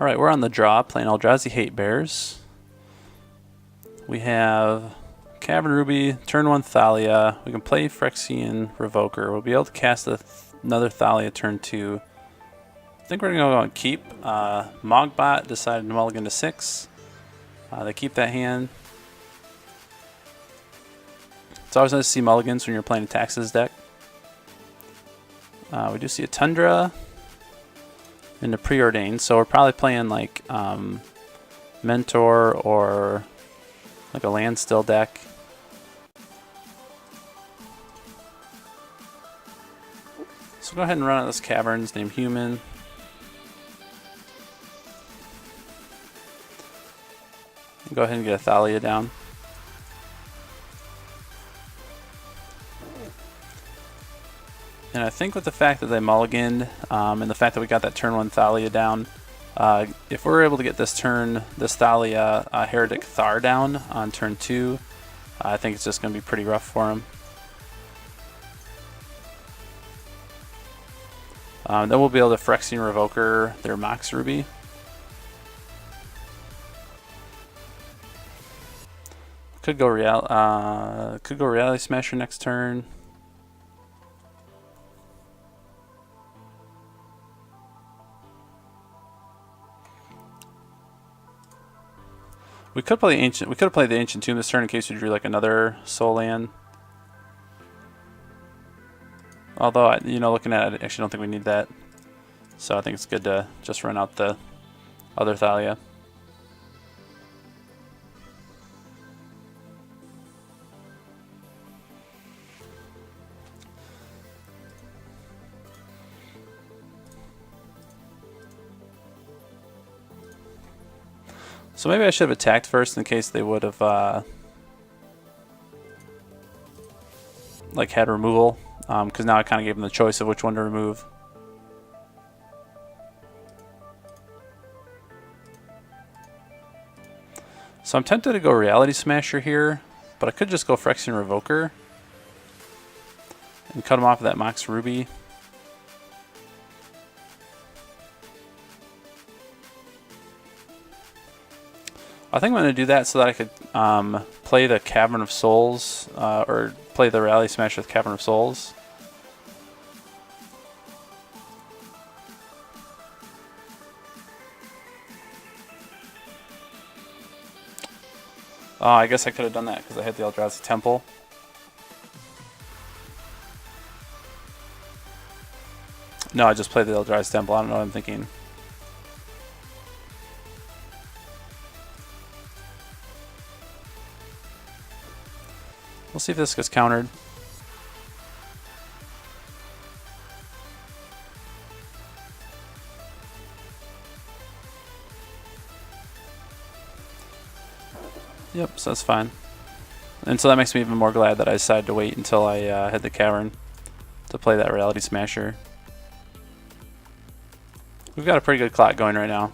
Alright, we're on the draw playing Eldrazi Hatebears. We have Cavern Ruby, turn 1 Thalia. We can play Phyrexian Revoker. We'll be able to cast another Thalia turn 2. I think we're going to go and keep. Mogbot decided to mulligan to 6. They keep that hand. It's always nice to see mulligans when you're playing a Taxes deck. We do see a Tundra and a Preordained, so we're probably playing like Mentor or like a Landstill deck. So go ahead and run out this Caverns named Human. And go ahead and get a Thalia down. And I think with the fact that they mulliganed, and the fact that we got that turn 1 Thalia down, if we're able to get this Thalia Heretic Thar down on turn 2, I think it's just going to be pretty rough for him. Then we'll be able to Phyrexian Revoker their Mox Ruby. Could go Reality Smasher next turn. We could play Ancient. We could have played the Ancient Tomb this turn in case we drew like another Soul Land. Although, looking at it, I actually don't think we need that. So I think it's good to just run out the other Thalia. So maybe I should have attacked first in case they would have like had removal, because now I kind of gave them the choice of which one to remove. So I'm tempted to go Reality Smasher here, but I could just go Phyrexian Revoker and cut him off of that Mox Ruby. I think I'm going to do that so that I could play the Cavern of Souls, or play the Rally Smash with Cavern of Souls. Oh, I guess I could have done that because I had the Eldrazi Temple. No, I just played the Eldrazi Temple. I don't know what I'm thinking. We'll see if this gets countered. Yep, so that's fine. And so that makes me even more glad that I decided to wait until I had the Cavern to play that Reality Smasher. We've got a pretty good clock going right now.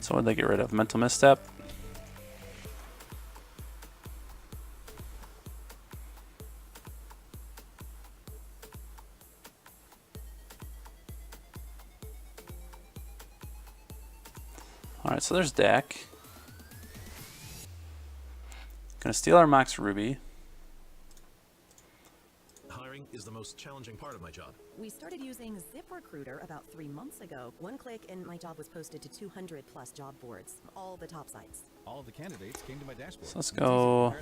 So what did they get rid of? Mental Misstep. Alright, so there's Dak. Gonna steal our Mox Ruby. Hiring is the most challenging part of my job. We started using ZipRecruiter about 3 months ago. One click and my job was posted to 200 plus job boards, all the top sites. All of the candidates came to my dashboard. So let's go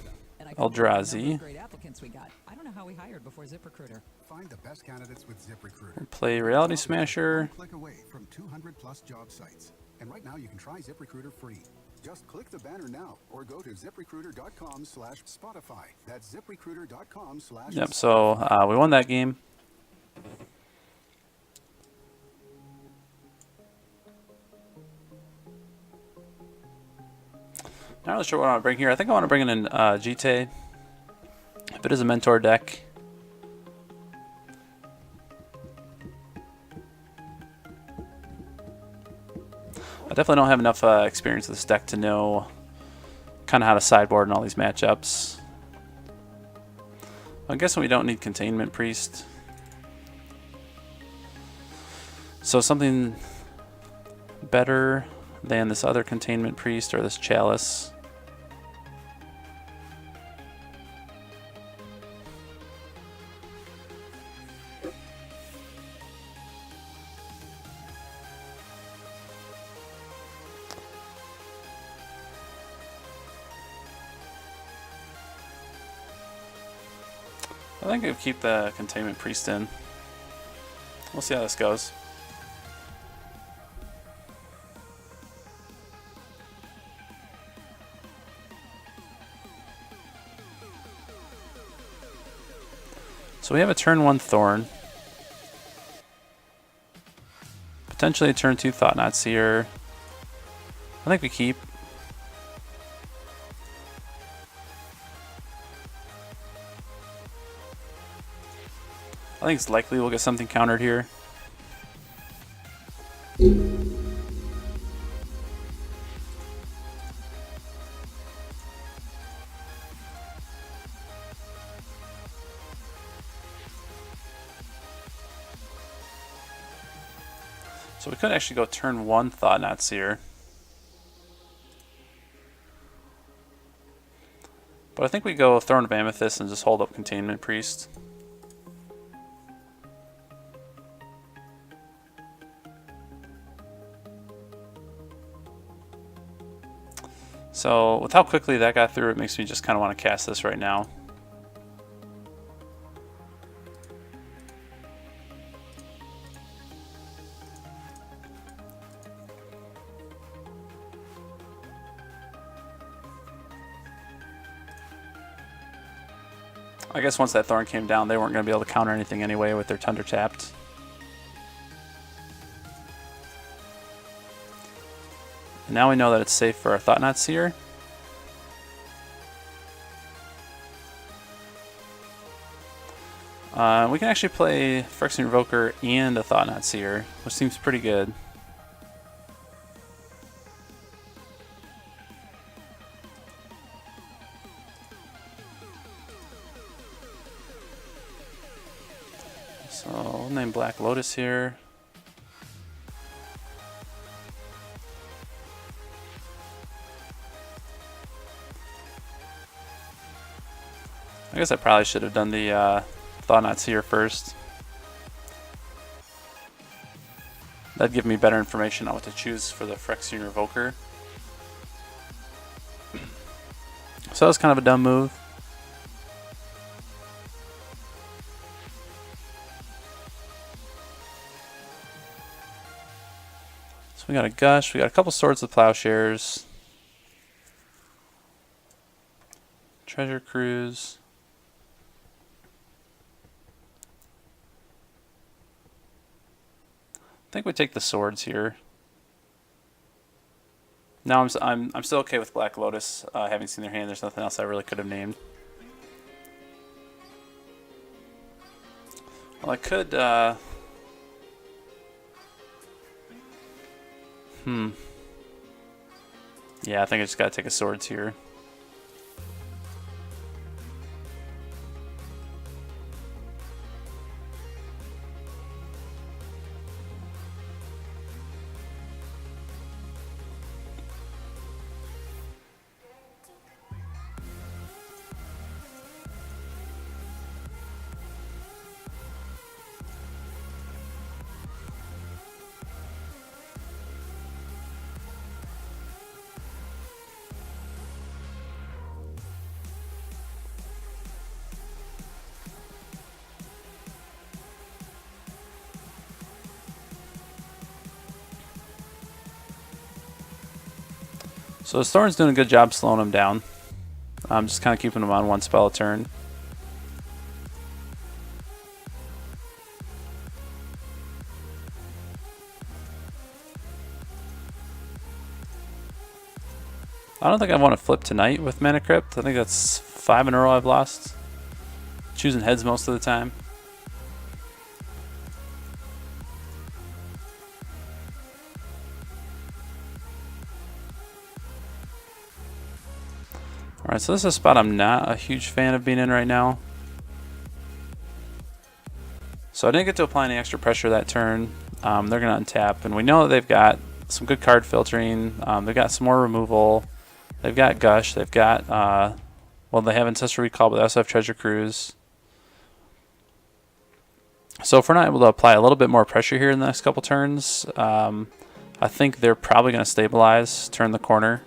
Eldrazi. Great applicants we got. I don't know how we hired before ZipRecruiter. Find the best candidates with ZipRecruiter. We'll play Reality Smasher. Click away from 200 plus job sites. And right now you can try ZipRecruiter free. Just click the banner now or go to ziprecruiter.com/Spotify. That's ziprecruiter.com/. Yep, so we won that game. Not really sure what I want to bring here. I think I want to bring in Jite. If it is a Mentor deck. I definitely don't have enough experience with this deck to know kind of how to sideboard in all these matchups. I'm guessing we don't need Containment Priest. So something better than this other containment priest or this chalice. I think I'll keep the containment priest in. We'll see how this goes. So we have a turn 1 Thorn. Potentially a turn 2 Thought-Knot Seer. I think we keep. I think it's likely we'll get something countered here. So we could actually go turn 1 Thought-Knot Seer. But I think we go Throne of Amethyst and just hold up Containment Priest. So with how quickly that got through, it makes me just kind of want to cast this right now. I guess once that Thorn came down, they weren't going to be able to counter anything anyway with their Tundra tapped. And now we know that it's safe for our Thought-Knot Seer. We can actually play Phyrexian Revoker and a Thought-Knot Seer, which seems pretty good. So we'll name Black Lotus here. I guess I probably should have done the Thought-Knot Seer first. That'd give me better information on what to choose for the Phyrexian Revoker. So that was kind of a dumb move. So we got a Gush, we got a couple Swords of Plowshares. Treasure Cruise. I think we take the swords here. Now I'm still okay with Black Lotus, having seen their hand. There's nothing else I really could have named. Well, I could. Yeah, I think I just gotta take a swords here. So this Thorn's doing a good job slowing him down. I'm just kind of keeping him on one spell a turn. I don't think I want to flip tonight with Mana Crypt. I think that's 5 in a row I've lost. Choosing heads most of the time. Alright, so this is a spot I'm not a huge fan of being in right now. So I didn't get to apply any extra pressure that turn. they're going to untap. And we know that they've got some good card filtering. They've got some more removal. They've got Gush. They've got, well, they have Ancestral Recall, but they also have Treasure Cruise. So if we're not able to apply a little bit more pressure here in the next couple turns, I think they're probably going to stabilize, turn the corner.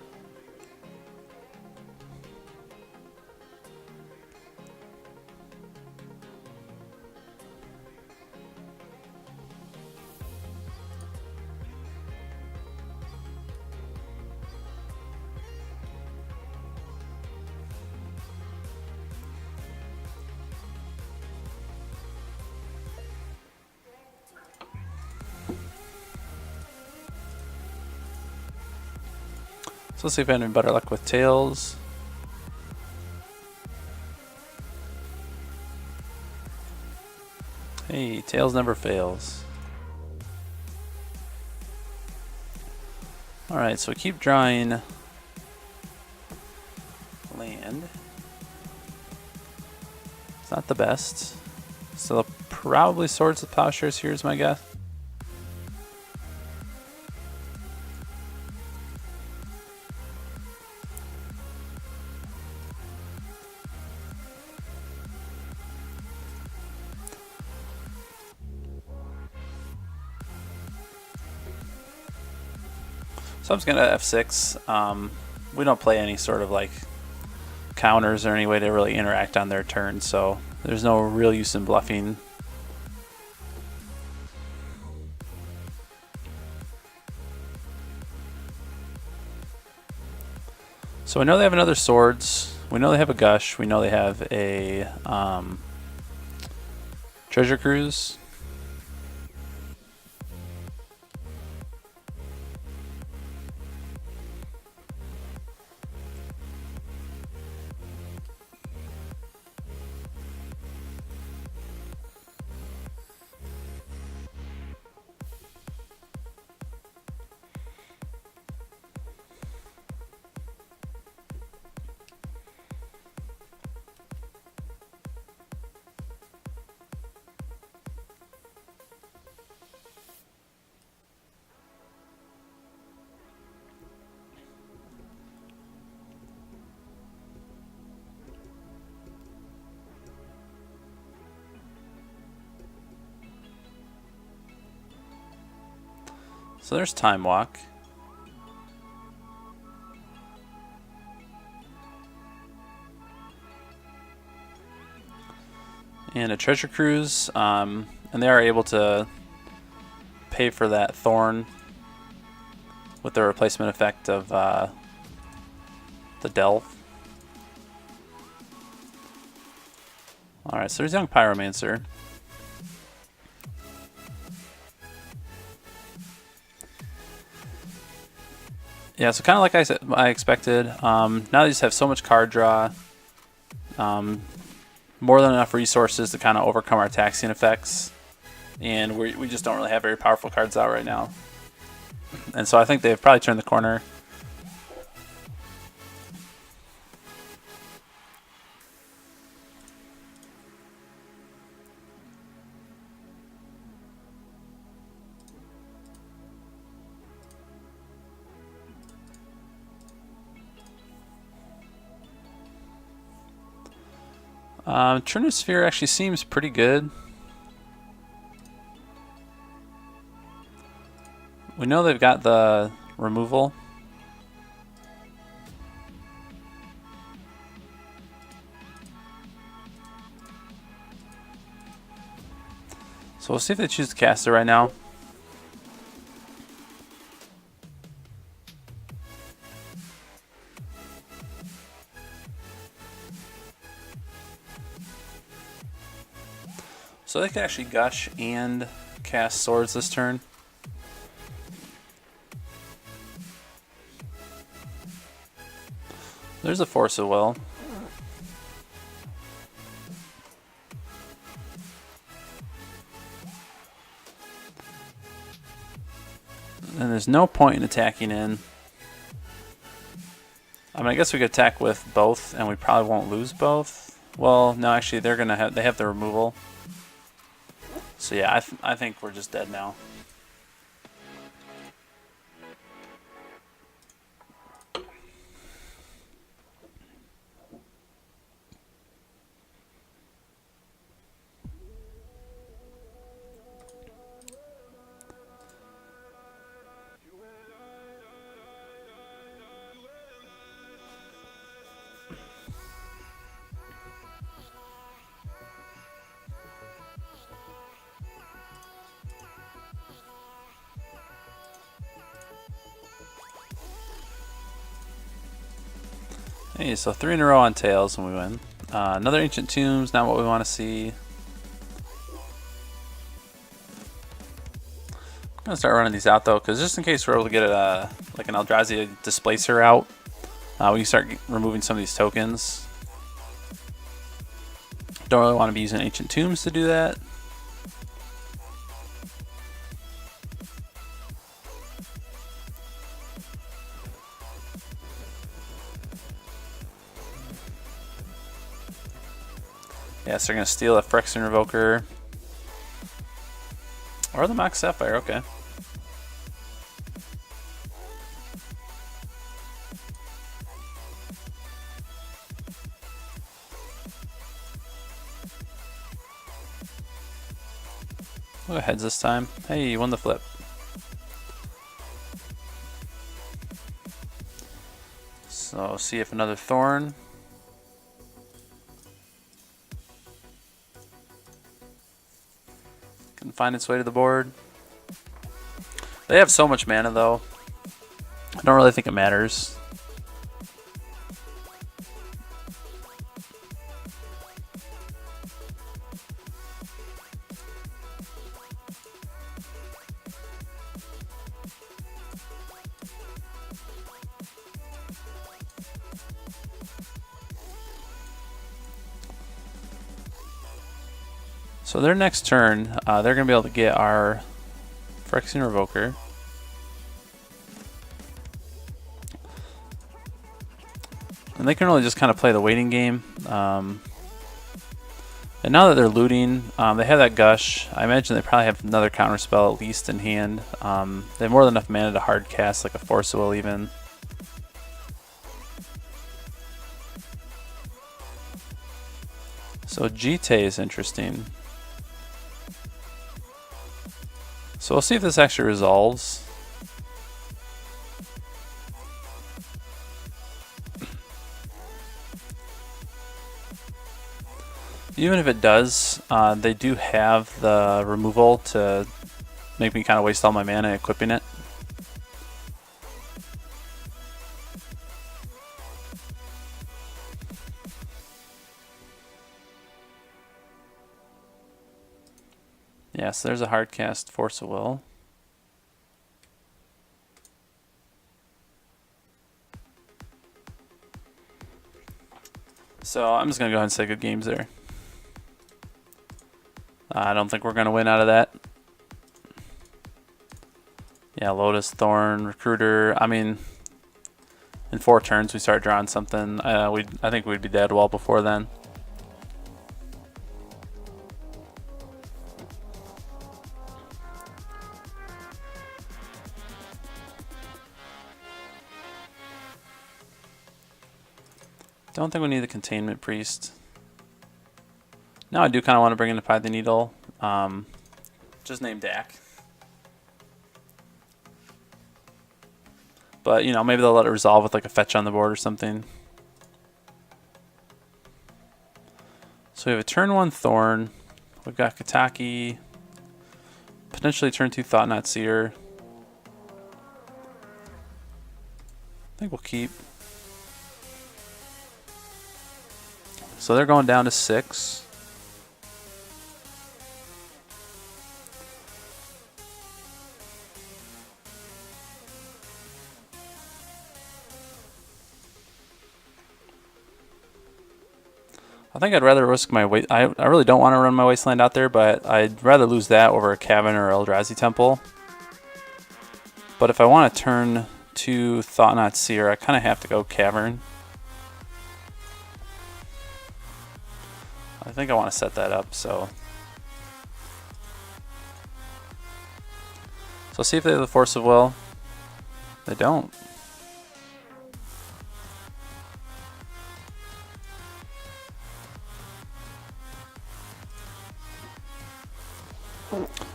So let's see if I have any better luck with Tails. Hey, Tails never fails. Alright, so we keep drawing land. It's not the best. So probably Swords with Plowshares here is my guess. So I'm just gonna F6. We don't play any sort of like counters or any way to really interact on their turn, so there's no real use in bluffing. So we know they have another Swords. We know they have a Gush. We know they have a Treasure Cruise. So there's Time Walk. And a Treasure Cruise, and they are able to pay for that Thorn with the replacement effect of the Delve. Alright, so there's Young Pyromancer. Yeah, so kind of like I expected. Now they just have so much card draw, more than enough resources to kind of overcome our taxing effects, and we just don't really have very powerful cards out right now. And so I think they've probably turned the corner. Trinosphere actually seems pretty good. We know they've got the removal. So we'll see if they choose to cast it right now. So they can actually Gush and cast Swords this turn. There's a Force of Will. And there's no point in attacking in. I mean, I guess we could attack with both, and we probably won't lose both. Well, no, actually, they have the removal. So yeah, I think we're just dead now. Hey, so 3 in a row on tails and we win. Another Ancient Tombs, not what we want to see. I'm gonna start running these out though, because just in case we're able to get a like an Eldrazi Displacer out, we can start removing some of these tokens. Don't really want to be using Ancient Tombs to do that. Yeah, so they're gonna steal a Phyrexian Revoker. Or the Mox Sapphire, okay. We'll go heads this time. Hey, you won the flip. So see if another Thorn. Can find its way to the board. They have so much mana though. I don't really think it matters. So their next turn, they're going to be able to get our Phyrexian Revoker. And they can really just kind of play the waiting game. And now that they're looting, they have that Gush. I imagine they probably have another counter spell at least in hand. They have more than enough mana to hard cast, like a Force of Will even. So Jite is interesting. So we'll see if this actually resolves. Even if it does, they do have the removal to make me kind of waste all my mana equipping it. Yeah, so there's a hard cast Force of Will. So I'm just going to go ahead and say good games there. I don't think we're going to win out of that. Yeah, Lotus, Thorn, Recruiter. I mean, in 4 turns we start drawing something. I think we'd be dead well before then. Don't think we need the Containment Priest. Now I do kind of want to bring in the Pie the Needle. Just name Dak. But, you know, maybe they'll let it resolve with like a fetch on the board or something. So we have a turn 1 Thorn. We've got Kataki. Potentially turn 2 Thought Knot Seer. I think we'll keep. So they're going down to 6. I think I'd rather risk my waste. I really don't want to run my Wasteland out there, but I'd rather lose that over a Cavern or Eldrazi Temple. But if I want to turn to Thought Knot Seer, I kind of have to go Cavern. I think I want to set that up, so see if they have the Force of Will. They don't.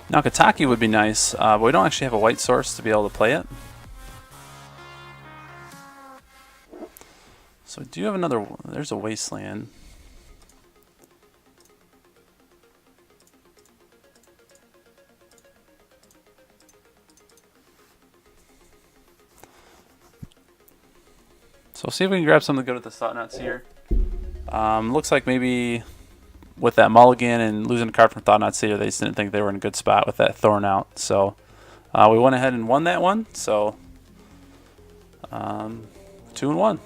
Now Kataki would be nice, but we don't actually have a white source to be able to play it. So we do have another, there's a Wasteland. So So we'll see if we can grab something good with the Thought-Knot Seer. Looks like maybe with that mulligan and losing a card from Thought-Knot Seer, they just didn't think they were in a good spot with that Thorn out. So we went ahead and won that one. So 2-1.